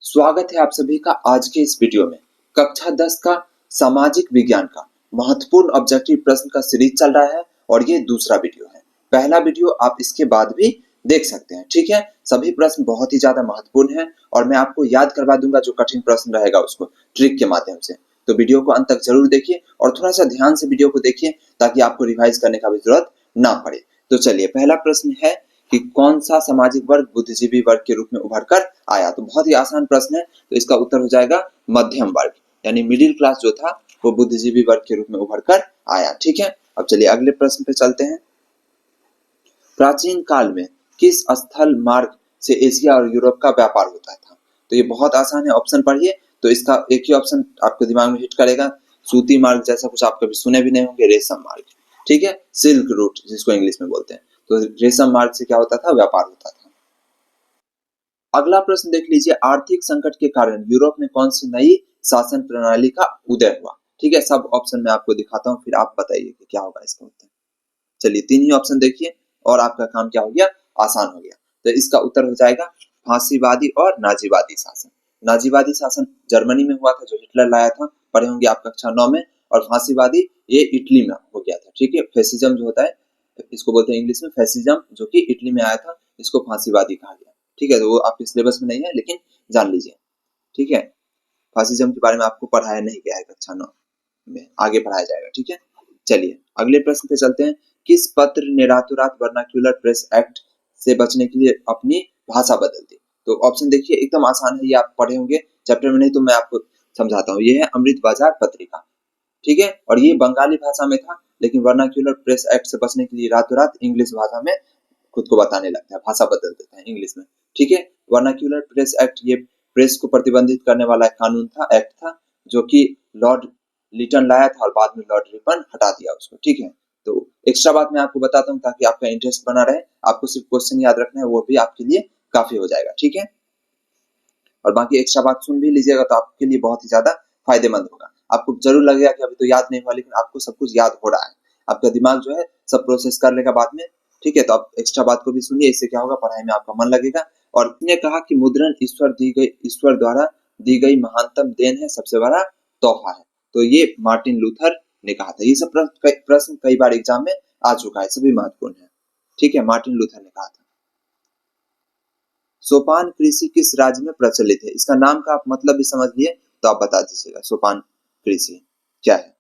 स्वागत है आप सभी का आज के इस वीडियो में। कक्षा 10 का सामाजिक विज्ञान का महत्वपूर्ण ऑब्जेक्टिव प्रश्न का सीरीज चल रहा है और ये दूसरा वीडियो है। पहला वीडियो आप इसके बाद भी देख सकते हैं, ठीक है। सभी प्रश्न बहुत ही ज्यादा महत्वपूर्ण हैं और मैं आपको याद करवा दूंगा जो कठिन प्रश्न रहेगा उसको ट्रिक के माध्यम से। तो वीडियो को अंत तक जरूर देखिए और थोड़ा सा ध्यान से वीडियो को देखिए ताकि आपको रिवाइज करने का भी जरूरत ना पड़े। तो चलिए, पहला प्रश्न है कि कौन सा सामाजिक वर्ग बुद्धिजीवी वर्ग के रूप में उभर कर आया। तो बहुत ही आसान प्रश्न है, तो इसका उत्तर हो जाएगा मध्यम वर्ग, यानी मिडिल क्लास जो था वो बुद्धिजीवी वर्ग के रूप में उभर कर आया, ठीक है। अब चलिए अगले प्रश्न पे चलते हैं। प्राचीन काल में किस स्थल मार्ग से एशिया और यूरोप का व्यापार होता था। तो ये बहुत आसान है, ऑप्शन पढ़िए तो इसका एक ही ऑप्शन आपके दिमाग में हिट करेगा। सूती मार्ग जैसा कुछ आप कभी सुने भी नहीं होंगे, रेशम मार्ग, ठीक है, सिल्क रूट जिसको इंग्लिश में बोलते हैं। तो रेशम मार्ग से क्या होता था, व्यापार होता था। अगला प्रश्न देख लीजिए, आर्थिक संकट के कारण यूरोप में कौन सी नई शासन प्रणाली का उदय हुआ। ठीक है, सब ऑप्शन मैं आपको दिखाता हूँ, फिर आप बताइए कि क्या होगा इसका उत्तर। चलिए तीन ही ऑप्शन देखिए और आपका काम क्या हो गया, आसान हो गया। तो इसका उत्तर हो जाएगा फांसीवादी और नाजीवादी शासन। नाजीवादी शासन जर्मनी में हुआ था जो हिटलर लाया था, पढ़े होंगे आप कक्षा 9 में। और फांसीवादी ये इटली में हो गया था, ठीक है। फैसिज्म जो होता है इसको बोलते हैं इंग्लिश में फैसिज्म, जो कि इटली में आया था, इसको फांसीवादी कहा गया, ठीक है। तो वो आपके सिलेबस में नहीं है लेकिन जान लीजिए, ठीक है। फासिज्म के बारे में आपको पढ़ाया नहीं गया है कक्षा 9 में, आगे पढ़ाया जाएगा, ठीक है। चलिए अगले प्रश्न पे चलते हैं। किस पत्र ने रातों रात वर्नाक्यूलर प्रेस एक्ट से बचने के लिए अपनी भाषा बदल दी। तो ऑप्शन देखिए, एकदम आसान है, ये आप पढ़े होंगे चैप्टर में, नहीं तो मैं आपको समझाता हूँ। ये है अमृत बाजार पत्रिका, ठीक है। और ये बंगाली भाषा में था, लेकिन वर्नाक्यूलर प्रेस एक्ट से बचने के लिए रातों रात इंग्लिश भाषा में खुद को बताने लगता है, भाषा बदल देता है इंग्लिश में, ठीक है। वर्नाक्यूलर प्रेस एक्ट ये प्रेस को प्रतिबंधित करने वाला एक कानून था, एक्ट था, जो कि लॉर्ड लिटन लाया था और बाद में लॉर्ड रिपन हटा दिया उसको, ठीक है। तो एक्स्ट्रा बात मैं आपको बताता हूँ ताकि आपका इंटरेस्ट बना रहे, आपको सिर्फ क्वेश्चन याद रखना है, वो भी आपके लिए काफी हो जाएगा, ठीक है। और बाकी एक्स्ट्रा बात सुन भी लीजिएगा तो आपके लिए बहुत ही ज्यादा फायदेमंद होगा। आपको जरूर लगेगा कि अभी तो याद नहीं हुआ, लेकिन आपको सब कुछ याद हो रहा है, आपका दिमाग जो है सब प्रोसेस कर लेगा बाद में, ठीक है। तो आप एक्स्ट्रा बात को भी सुनिए, इससे क्या होगा, पढ़ाई में आपका मन लगेगा। और उसने कहा कि मुद्रण ईश्वर द्वारा दी गई महानतम देन है, सबसे बड़ा तोहफा है। तो ये मार्टिन लूथर ने कहा था। ये सब प्रश्न कई बार एग्जाम में आ चुका है, सभी महत्वपूर्ण है, ठीक है। मार्टिन लूथर ने कहा था। सोपान कृषि किस राज्य में प्रचलित है। इसका नाम का आप मतलब भी समझ लिए तो आप बता दीजिएगा सोपान कृषि क्या है।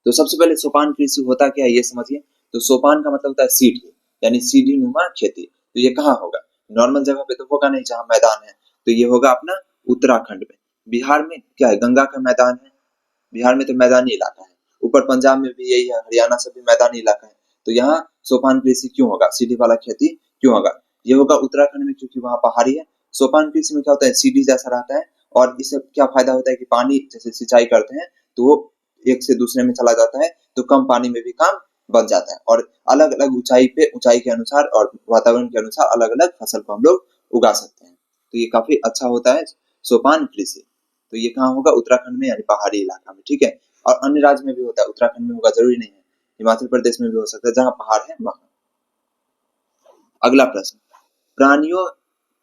तो सबसे पहले सोपान कृषि होता क्या है ये समझिए। तो सोपान का मतलब होता है सीढ़ी, यानी सीढ़ी नुमा खेती। तो ये कहाँ होगा, नॉर्मल जगह पे तो होगा नहीं जहाँ मैदान है, तो ये होगा अपना उत्तराखंड में। बिहार में क्या है, गंगा का मैदान है, बिहार में तो मैदानी इलाका है। ऊपर पंजाब में भी यही है, हरियाणा से भी मैदानी इलाका है। तो यहाँ सोपान कृषि क्यों होगा, सीढ़ी वाला खेती क्यों होगा, ये होगा उत्तराखंड में, क्योंकि वहाँ पहाड़ी है। सोपान कृषि में क्या होता है, सीढ़ी जैसा रहता है, और इससे क्या फायदा होता है कि पानी जैसे सिंचाई करते हैं तो वो एक से दूसरे में चला जाता है, तो कम पानी में भी काम बन जाता है। और अलग अलग ऊंचाई पे, ऊंचाई के अनुसार और वातावरण के अनुसार अलग अलग फसल को हम लोग उगा सकते हैं। तो ये काफी अच्छा होता है सोपान कृषि। तो ये कहाँ होगा, उत्तराखंड में, यानी पहाड़ी इलाका में, ठीक है। और अन्य राज्य में भी होता है, उत्तराखंड में होगा जरूरी नहीं है, हिमाचल प्रदेश में भी हो सकता है, जहाँ पहाड़ है वहां। अगला प्रश्न, प्राणियों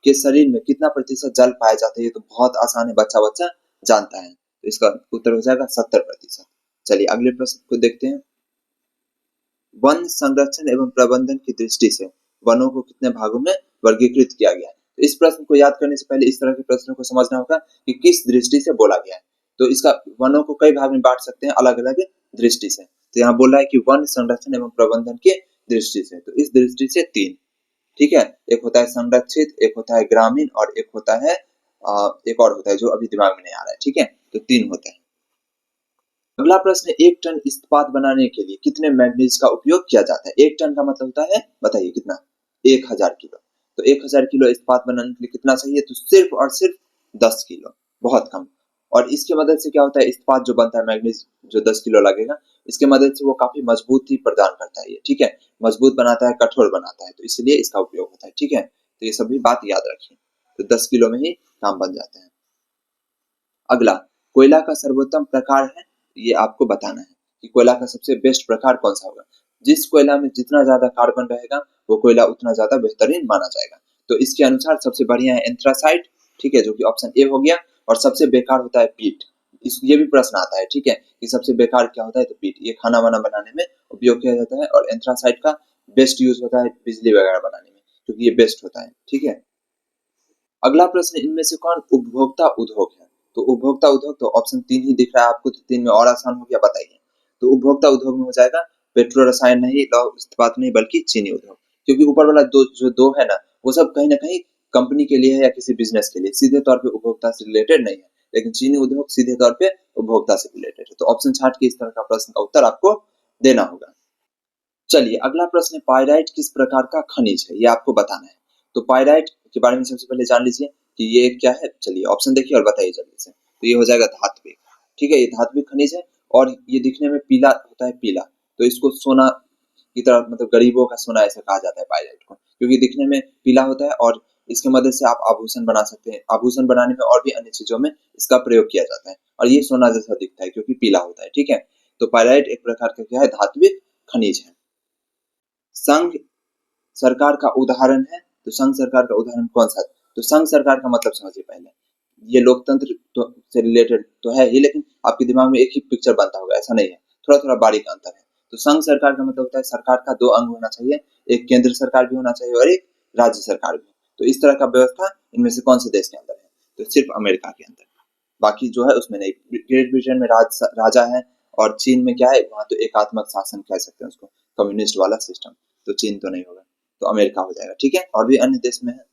के शरीर में कितना प्रतिशत जल पाया जाता है। ये तो बहुत आसान है, बच्चा बच्चा जानता है। तो इसका उत्तर हो जाएगा 70%। चलिए अगले प्रश्न को देखते हैं। वन संरक्षण एवं प्रबंधन की दृष्टि से वनों को कितने भागों में वर्गीकृत किया गया है। तो इस प्रश्न को याद करने से पहले इस तरह के प्रश्नों को समझना होगा कि किस दृष्टि से बोला गया है। तो इसका वनों को कई भाग में बांट सकते हैं अलग अलग दृष्टि से। तो यहाँ बोल रहा है कि वन संरक्षण एवं प्रबंधन की दृष्टि से, तो इस दृष्टि से 3, ठीक है। एक होता है संरक्षित, एक होता है ग्रामीण, और एक होता है एक और होता है जो अभी दिमाग में नहीं आ रहा है, ठीक है। तो 3 होते हैं। अगला प्रश्न, 1 टन इस्पात बनाने के लिए कितने मैग्नीज का उपयोग किया जाता है। 1 टन का मतलब होता है, बताइए कितना, 1000 किलो। तो 1000 किलो इस्पात बनाने के लिए कितना चाहिए, तो सिर्फ और सिर्फ 10 किलो, बहुत कम। और इसकी मदद से क्या होता है, इस्पात जो बनता है, मैग्नीज जो 10 किलो लगेगा, इसके मदद से वो काफी मजबूती प्रदान करता है, ये ठीक है, मजबूत बनाता है, कठोर बनाता है, तो इसलिए इसका उपयोग होता है, ठीक है। तो ये सभी बात याद रखिए। तो 10 किलो में ही काम बन जाता है। अगला, कोयला का सर्वोत्तम प्रकार है, ये आपको बताना है कि कोयला का सबसे बेस्ट प्रकार कौन सा होगा। जिस कोयला में जितना ज्यादा कार्बन रहेगा वो कोयला उतना ज्यादा बेहतरीन माना जाएगा। तो इसके अनुसार सबसे बढ़िया है एंथ्रासाइट, ठीक है, जो कि ऑप्शन ए हो गया। और सबसे बेकार होता है पीठ। ये भी प्रश्न आता है, ठीक है, कि सबसे बेकार क्या होता है, तो पीठ। ये खाना वाना बनाने में उपयोग किया जाता है। और एंथ्रासाइट का बेस्ट यूज होता है बिजली वगैरह बनाने में, क्योंकि ये बेस्ट होता है, ठीक है। अगला प्रश्न, इनमें से कौन उपभोक्ता उद्योग है? तो उपभोक्ता उद्योग, तो ऑप्शन 3 ही दिख रहा है आपको, तो 3 में और आसान हो गया, बताइए। तो उपभोक्ता उद्योग में हो जाएगा पेट्रो रसायन नहीं, लौह इस्पात नहीं, बल्कि चीनी उद्योग। क्योंकि ऊपर वाला दो है ना, वो सब कहीं ना कहीं कंपनी के लिए है या किसी बिजनेस के लिए, सीधे तौर पे उपभोक्ता से रिलेटेड नहीं है। लेकिन चीनी उद्योग सीधे तौर पे उपभोक्ता से रिलेटेड है। तो ऑप्शन 60 के इस तरह का प्रश्न का उत्तर आपको देना होगा। चलिए अगला प्रश्न है, पाइराइट किस प्रकार का खनिज है, ये आपको बताना है। तो पाइराइट के बारे में सबसे पहले जान लीजिए कि ये क्या है। चलिए ऑप्शन देखिए और बताइए जल्दी से। तो ये हो जाएगा धात्विक, ठीक है, ये धात्विक खनिज है। और ये दिखने में पीला होता है, पीला। तो इसको सोना की तरह, मतलब गरीबों का सोना ऐसा कहा जाता है पाइराइट को, क्योंकि दिखने में पीला होता है। और इसके मदद से आप आभूषण बना सकते हैं। आभूषण बनाने में और भी अन्य चीजों में इसका प्रयोग किया जाता है। और ये सोना जैसा दिखता है क्योंकि पीला होता है, ठीक है। तो पाइराइट एक प्रकार का क्या है, धात्विक खनिज है। संघ सरकार का उदाहरण है। तो संघ सरकार का उदाहरण कौन सा है? तो संघ सरकार का मतलब समझिए पहले। ये लोकतंत्र तो से रिलेटेड तो है ही, लेकिन आपके दिमाग में एक ही पिक्चर बनता होगा, ऐसा नहीं है, थोड़ा थोड़ा बारीक अंतर है। तो संघ सरकार का मतलब होता है सरकार का दो अंग होना चाहिए, एक केंद्र सरकार भी होना चाहिए और एक राज्य सरकार भी। तो इस तरह का व्यवस्था इनमें से कौन से देश के अंदर है? तो सिर्फ अमेरिका के अंदर। बाकी जो है उसमें नहीं। ग्रेट ब्रिटेन में राजा है। और चीन में क्या है, वहां तो एकात्मक शासन कह सकते हैं उसको, कम्युनिस्ट वाला सिस्टम। तो चीन तो नहीं होगा, तो अमेरिका हो जाएगा, ठीक है। और भी अन्य देश में है।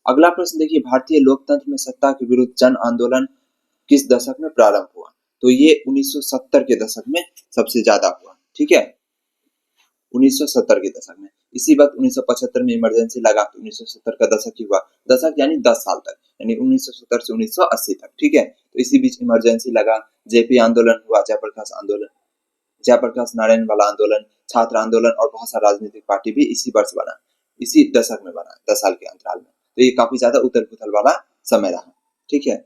अगला प्रश्न देखिए, भारतीय लोकतंत्र में सत्ता के विरुद्ध जन आंदोलन किस दशक में प्रारंभ हुआ? तो ये 1970 के दशक में सबसे ज्यादा हुआ, ठीक है, 1970 के दशक में। इसी वक्त 1975 में इमरजेंसी लगा, तो 1970 का दशक ही हुआ। दशक यानी 10 साल तक, यानी 1970 से 1980 तक, ठीक है। तो इसी बीच इमरजेंसी लगा, जेपी आंदोलन हुआ, जयप्रकाश आंदोलन, जयप्रकाश नारायण वाला आंदोलन, छात्र आंदोलन, और बहुत सारा राजनीतिक पार्टी भी इसी वर्ष बना, इसी दशक में बना, 10 साल के अंतराल में। तो ये काफी ज्यादा उथल पुथल वाला समय रहा, ठीक है।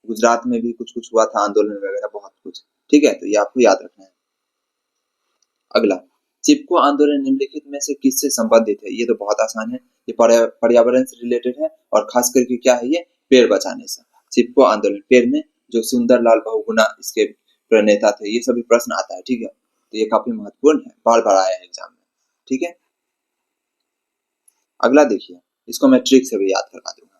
गुजरात में भी कुछ कुछ हुआ था आंदोलन वगैरह, बहुत कुछ, ठीक है। तो ये आपको याद रखना है। अगला, चिपको आंदोलन निम्नलिखित में से किससे संबंधित है? ये तो बहुत आसान है, ये पर्यावरण से रिलेटेड है। और खास करके क्या है, ये पेड़ बचाने से। चिपको आंदोलन, पेड़ में जो सुंदरलाल बहुगुणा इसके प्रणेता थे, ये सभी प्रश्न आता है, ठीक है। तो ये काफी महत्वपूर्ण है, बार बार आया है एग्जाम में, ठीक है। अगला देखिए, इसको मैं ट्रिक से भी याद करवा दूंगा।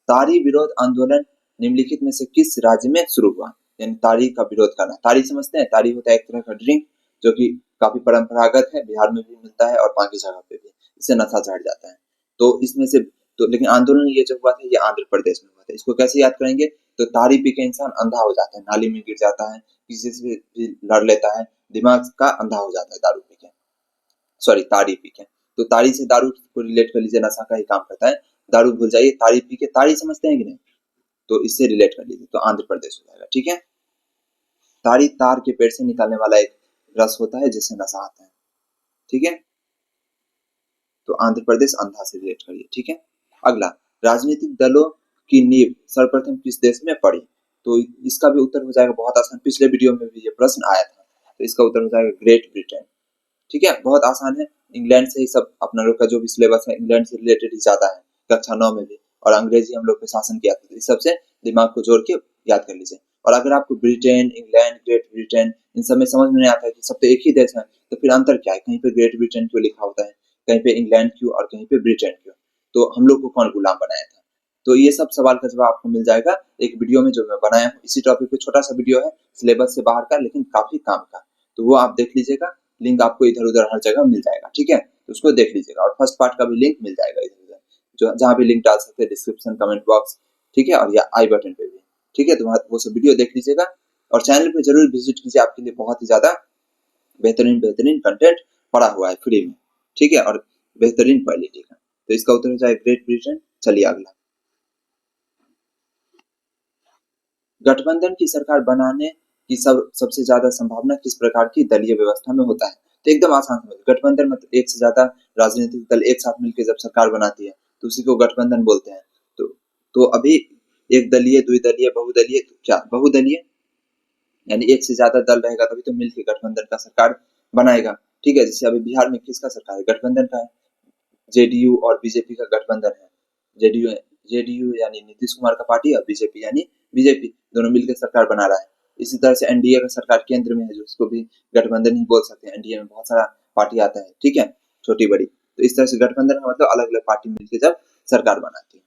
तारी विरोध आंदोलन निम्नलिखित में से किस राज्य में शुरू हुआ? यानी तारी का विरोध करना। तारी समझते हैं, तारी होता है एक तरह का ड्रिंक, जो कि काफी परंपरागत है, बिहार में भी मिलता है और बाकी जगह पे भी। इससे नशा चढ़ जाता है। तो इसमें से, तो लेकिन आंदोलन ये जो हुआ था, ये आंध्र प्रदेश में हुआ था। इसको कैसे याद करेंगे? तो तारी पी के इंसान अंधा हो जाता है, नाली में गिर जाता है, किसी से भी लड़ लेता है, दिमाग का अंधा हो जाता है दारू पी के, सॉरी तारी पी के। तो तारी से दारू को रिलेट कर लीजिए, नशा का ही काम करता है। दारू भूल जाइए, तारी पी के, तारी समझते हैं कि नहीं? तो इससे रिलेट कर लीजिए, तो आंध्र प्रदेश हो जाएगा, ठीक है। तारी, तार के पेड़ से निकालने वाला एक रस होता है जिससे नशा आता है, ठीक है। तो आंध्र प्रदेश, अंधा से रिलेट करिए, ठीक है। अगला, राजनीतिक दलों की नींव सर्वप्रथम किस देश में पड़ी? तो इसका भी उत्तर हो जाएगा बहुत आसान, पिछले वीडियो में भी ये प्रश्न आया था। तो इसका उत्तर हो जाएगा ग्रेट ब्रिटेन, ठीक है, बहुत आसान है। इंग्लैंड से ही सब, अपना लोग का जो भी सिलेबस है इंग्लैंड से रिलेटेड ही ज्यादा है, कक्षा 9 में भी। और अंग्रेजी हम लोग पे शासन किया था, तो इस सबसे दिमाग को जोड़ के याद कर लीजिए। और अगर आपको Britain, England, great Britain in सब में समझ में नहीं आता है कि सब तो एक ही देश है, तो फिर अंतर क्या है? कहीं पे ग्रेट ब्रिटेन क्यों लिखा होता है, कहीं पे इंग्लैंड क्यों, और कहीं पे ब्रिटेन क्यों? तो हम लोग को कौन गुलाम बनाया था? तो ये सब सवाल का जवाब आपको मिल जाएगा एक वीडियो में जो मैं बनाया हूँ। इसी टॉपिक पे छोटा सा वीडियो है, सिलेबस से बाहर का, लेकिन काफी काम का। तो वो आप देख लीजिएगा, लिंक आपको इधर उधर हर जगह मिल जाएगा, ठीक है। तो उसको देख लीजिएगा, और फर्स्ट पार्ट का भी लिंक मिल जाएगा इधर उधर, जो जहाँ भी लिंक डाल सकते हैं, डिस्क्रिप्शन, कमेंट बॉक्स, ठीक है, और या आई बटन पे भी, ठीक है। तो वो सब वीडियो देख लीजिएगा, और चैनल पे जरूर विजिट कीजिए, आपके लिए बहुत ही ज्यादा बेहतरीन बेहतरीन कंटेंट पड़ा हुआ है फ्री में, ठीक है, और बेहतरीन क्वालिटी का। तो इसका उत्तर हो जाए ग्रेट ब्रिटेन। चलिए अगला, गठबंधन की सरकार बनाने की सबसे ज्यादा संभावना किस प्रकार की दलीय व्यवस्था में होता है? तो एकदम आसान समझ, गठबंधन मतलब एक से ज्यादा राजनीतिक दल एक साथ मिलकर जब सरकार बनाती है, तो उसी को गठबंधन बोलते हैं। तो तो अभी एक दलीय, द्विदलीय, बहुदलीय, तो क्या बहुदलीय, यानी एक से ज्यादा दल रहेगा तभी तो मिलकर गठबंधन का सरकार बनाएगा, ठीक है। जैसे अभी बिहार में किसका सरकार है? गठबंधन का है। जेडीयू और बीजेपी का गठबंधन है। जेडीयू जेडीयू यानी नीतीश कुमार का पार्टी और बीजेपी यानी बीजेपी, दोनों मिलकर सरकार बना रहा है। इसी तरह से एनडीए का सरकार केंद्र में है, जो उसको भी गठबंधन ही बोल सकते हैं। एनडीए में बहुत सारा पार्टी आता है, ठीक है, छोटी बड़ी। तो इस तरह से गठबंधन का मतलब अलग अलग पार्टी मिलकर जब सरकार बनाती है।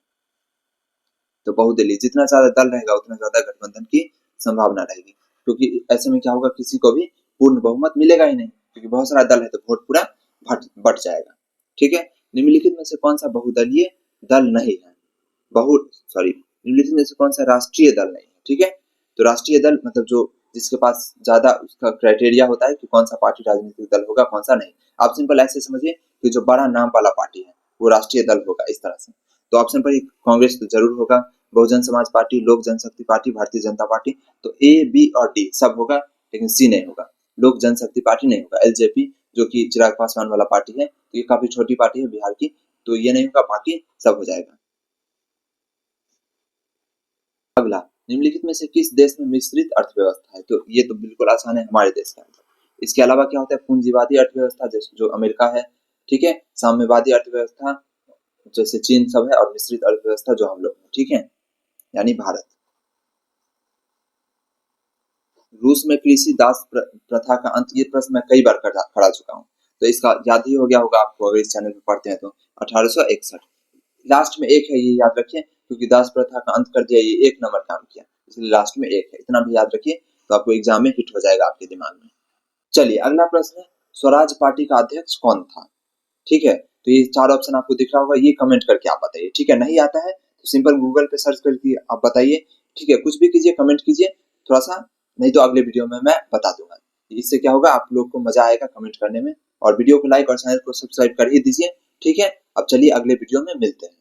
तो बहुदलीय, जितना ज्यादा दल रहेगा उतना ज्यादा गठबंधन की संभावना रहेगी, क्योंकि ऐसे में क्या होगा, किसी को भी पूर्ण बहुमत मिलेगा ही नहीं, क्योंकि बहुत सारा दल है तो वोट पूरा बट जाएगा। ठीक है, निम्नलिखित में से कौन सा बहुदलीय दल नहीं है? निम्नलिखित में से कौन सा राष्ट्रीय दल नहीं है? ठीक है, तो राष्ट्रीय दल मतलब जो जिसके पास ज्यादा उसका क्राइटेरिया होता है कि कौन सा पार्टी राजनीतिक दल होगा, कौन सा नहीं। आप सिंपल ऐसे समझिए कि जो बड़ा नाम वाला पार्टी है वो राष्ट्रीय दल होगा, इस तरह से। तो ऑप्शन पर कांग्रेस तो जरूर होगा, बहुजन समाज पार्टी, लोक जनशक्ति पार्टी, भारतीय जनता पार्टी। तो ए, बी और डी सब होगा, लेकिन सी नहीं होगा, लोक जनशक्ति पार्टी नहीं होगा। एलजेपी जो कि चिराग पासवान वाला पार्टी है, तो ये काफी छोटी पार्टी है बिहार की, तो ये नहीं होगा, बाकी सब हो जाएगा। अगला, निम्नलिखित में से किस देश में मिश्रित अर्थव्यवस्था है? तो ये तो बिल्कुल आसान है, हमारे देश के अंदर। इसके अलावा क्या होता है, पूंजीवादी अर्थव्यवस्था जैसे जो अमेरिका है, ठीक है, साम्यवादी अर्थव्यवस्था जैसे चीन सब है, और मिश्रित अर्थव्यवस्था जो हम लोग हैं, ठीक है, यानी भारत। रूस में कृषि दास प्रथा का अंत, ये प्रश्न मैं कई बार खड़ा चुका हूँ, तो इसका याद ही हो गया होगा आपको अगर इस चैनल पे पढ़ते हैं तो। 1861 लास्ट में एक है, ये याद रखिए, क्योंकि दास प्रथा का अंत कर दिया, ये एक नंबर काम किया, इसलिए लास्ट में एक है, इतना भी याद रखिए, तो आपको एग्जाम में हिट हो जाएगा आपके दिमाग में। चलिए अगला प्रश्न है, स्वराज पार्टी का अध्यक्ष कौन था? ठीक है, तो ये 4 ऑप्शन आपको दिख रहा होगा, ये कमेंट करके आप बताइए। ठीक है, नहीं आता है तो सिंपल गूगल पे सर्च करके आप बताइए। ठीक है, कुछ भी कीजिए, कमेंट कीजिए थोड़ा सा, नहीं तो अगले वीडियो में मैं बता दूंगा। इससे क्या होगा, आप लोग को मजा आएगा कमेंट करने में, और वीडियो को लाइक और चैनल को सब्सक्राइब कर ही दीजिए। ठीक है, अब चलिए अगले वीडियो में मिलते हैं।